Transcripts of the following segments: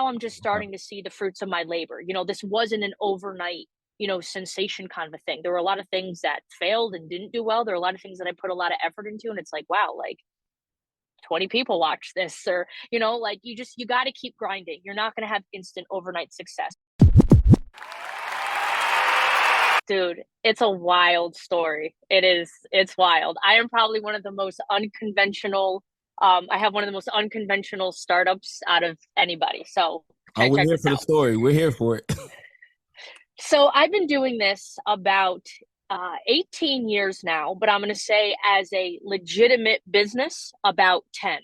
I'm just starting to see the fruits of my labor. This wasn't an overnight, sensation kind of a thing. There were a lot of things that failed and didn't do well. There are a lot of things that I put a lot of effort into, and it's like, wow, like 20 people watch this, or, like you got to keep grinding. You're not going to have instant overnight success. Dude, it's a wild story. It's wild. I am probably one of the most unconventional. I have one of the most unconventional startups out of anybody. So Oh, we're check here this for the out. story. We're here for it. So I've been doing this about 18 years now, but I'm going to say as a legitimate business, about 10.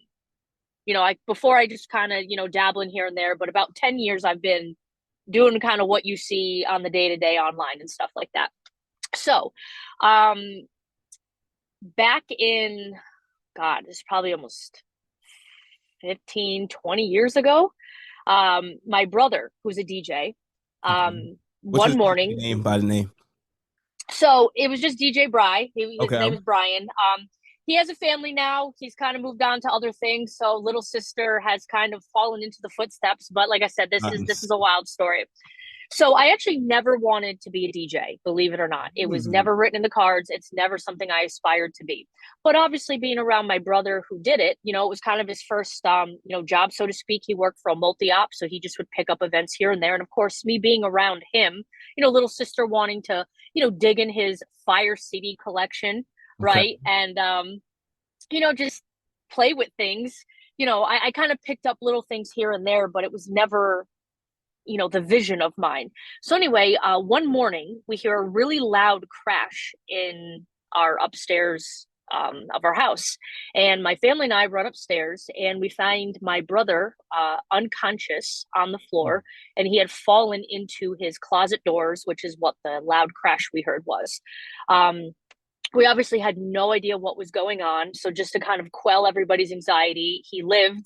Before I just kind of, dabbling here and there, but about 10 years I've been doing kind of what you see on the day to day online and stuff like that. So, um, back in, God, it's probably almost 15, 20 years ago, my brother, who's a DJ, Okay. What's one his morning, name by the name? so it was just DJ Bry. His Okay. name is Brian. He has a family now. He's kind of moved on to other things. So little sister has kind of fallen into the footsteps. But like I said, this is Nice. a wild story. So I actually never wanted to be a DJ, believe it or not. It was Hmm. never written in the cards. It's never something I aspired to be. But obviously being around my brother who did it, it was kind of his first job, so to speak. He worked for a multi-op, so he just would pick up events here and there. And of course, me being around him, little sister wanting to, dig in his fire CD collection, Okay. right? And just play with things. I kind of picked up little things here and there, but it was never the vision of mine. So anyway, one morning we hear a really loud crash in our upstairs of our house, and my family and I run upstairs, and we find my brother unconscious on the floor, and he had fallen into his closet doors, which is what the loud crash we heard was. Um, we obviously had no idea what was going on. So just to kind of quell everybody's anxiety, he lived.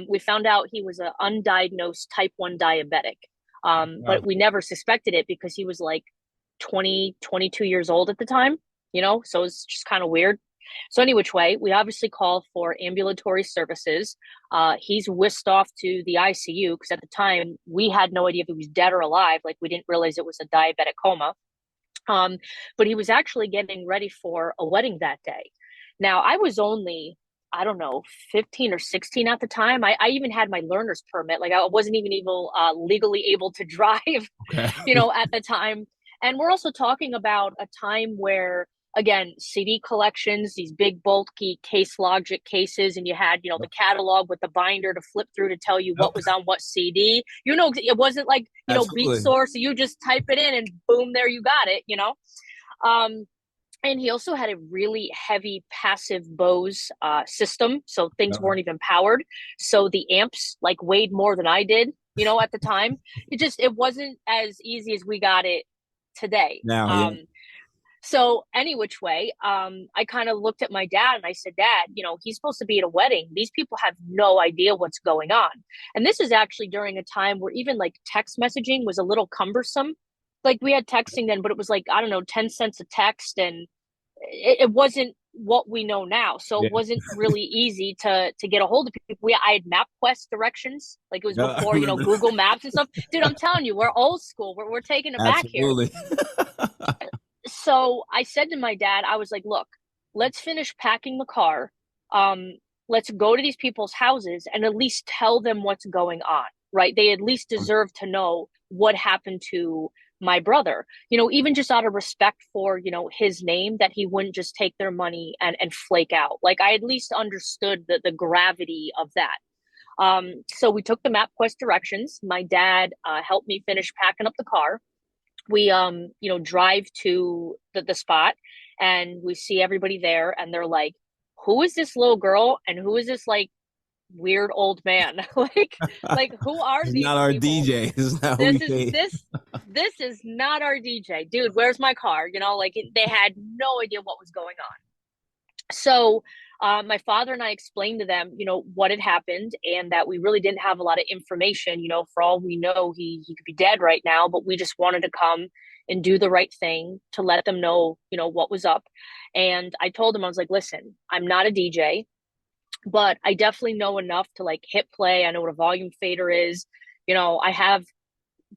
We found out he was an undiagnosed type 1 diabetic. But Wow. we never suspected it because he was like 20, 22 years old at the time, so it's just kind of weird. So any which way, we obviously call for ambulatory services. He's whisked off to the ICU because at the time we had no idea if he was dead or alive. Like we didn't realize it was a diabetic coma. Um, but he was actually getting ready for a wedding that day. Now, I was only, I don't know, 15 or 16 at the time. I even had my learner's permit. Like I wasn't even able, legally able to drive, Okay. at the time. And we're also talking about a time where, again, CD collections, these big bulky Case Logic cases, and you had, the catalog with the binder to flip through to tell you what Yep. was on what CD. It wasn't like, Beat Absolutely. Source, so you just type it in and boom, there you got it. Um, and he also had a really heavy passive Bose system, so things Uh, weren't even powered. So the amps like weighed more than I did, at the time. It wasn't as easy as we got it today. Now, yeah. So any which way, I kind of looked at my dad and I said, Dad, he's supposed to be at a wedding. These people have no idea what's going on. And this is actually during a time where even like text messaging was a little cumbersome. Like we had texting then, but it was like, I don't know, 10 cents a text, and it wasn't what we know now. So it Yeah. wasn't really easy to get a hold of people. I had MapQuest directions, like it was Yeah, I before, remember. Google Maps and stuff. Dude, I'm telling you, we're old school. We're taking it back here. Absolutely. So I said to my dad, I was like, look, let's finish packing the car. Um, let's go to these people's houses and at least tell them what's going on, right? They at least deserve to know what happened to my brother, even just out of respect for, his name, that he wouldn't just take their money and flake out. Like I at least understood the gravity of that. So we took the MapQuest directions. My dad helped me finish packing up the car. We drive to the spot, and we see everybody there, and they're like, who is this little girl and who is this like weird old man? like who are It's these not our people? DJ. It's not who we this is pay. this this is not our DJ, dude. Where's my car? They had no idea what was going on. So my father and I explained to them, what had happened, and that we really didn't have a lot of information. For all we know, he could be dead right now, but we just wanted to come and do the right thing to let them know, what was up. And I told him, I was like, listen, I'm not a DJ, but I definitely know enough to like hit play. I know what a volume fader is. I have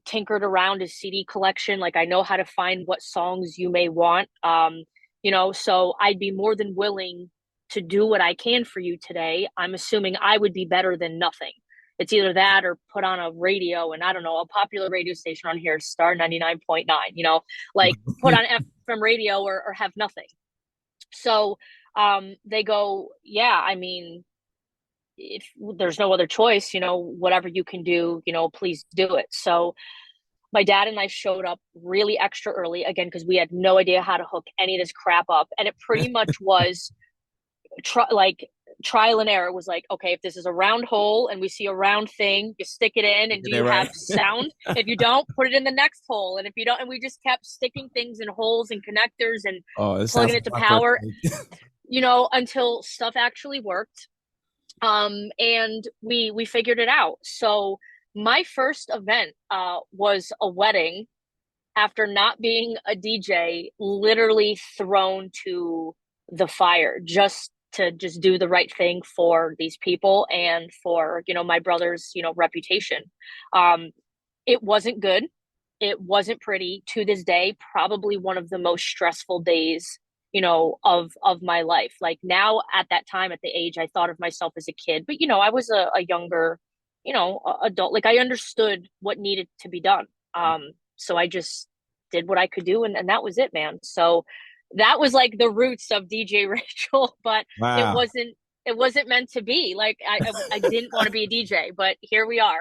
tinkered around his CD collection. Like I know how to find what songs you may want. So I'd be more than willing to do what I can for you today. I'm assuming I would be better than nothing. It's either that or put on a radio and I don't know, a popular radio station on here, Star 99.9, like put on FM radio or have nothing. So they go, yeah, I mean, if there's no other choice, whatever you can do, please do it. So my dad and I showed up really extra early again because we had no idea how to hook any of this crap up, and it pretty much was like trial and error. It was like, okay, if this is a round hole and we see a round thing, you stick it in, and do you have sound? If you don't, put it in the next hole, and if you don't, and we just kept sticking things in holes and connectors and plugging it to power, until stuff actually worked. And we figured it out. So my first event was a wedding after not being a DJ, literally thrown to the fire just to just do the right thing for these people and for, my brother's, reputation. It wasn't good. It wasn't pretty. To this day, probably one of the most stressful days of my life. Like now at that time, at the age I thought of myself as a kid, but I was a younger, adult. Like I understood what needed to be done. So I just did what I could do, and that was it, man. So that was like the roots of DJ Rachel, but Wow. it wasn't meant to be. Like I didn't want to be a DJ, but here we are.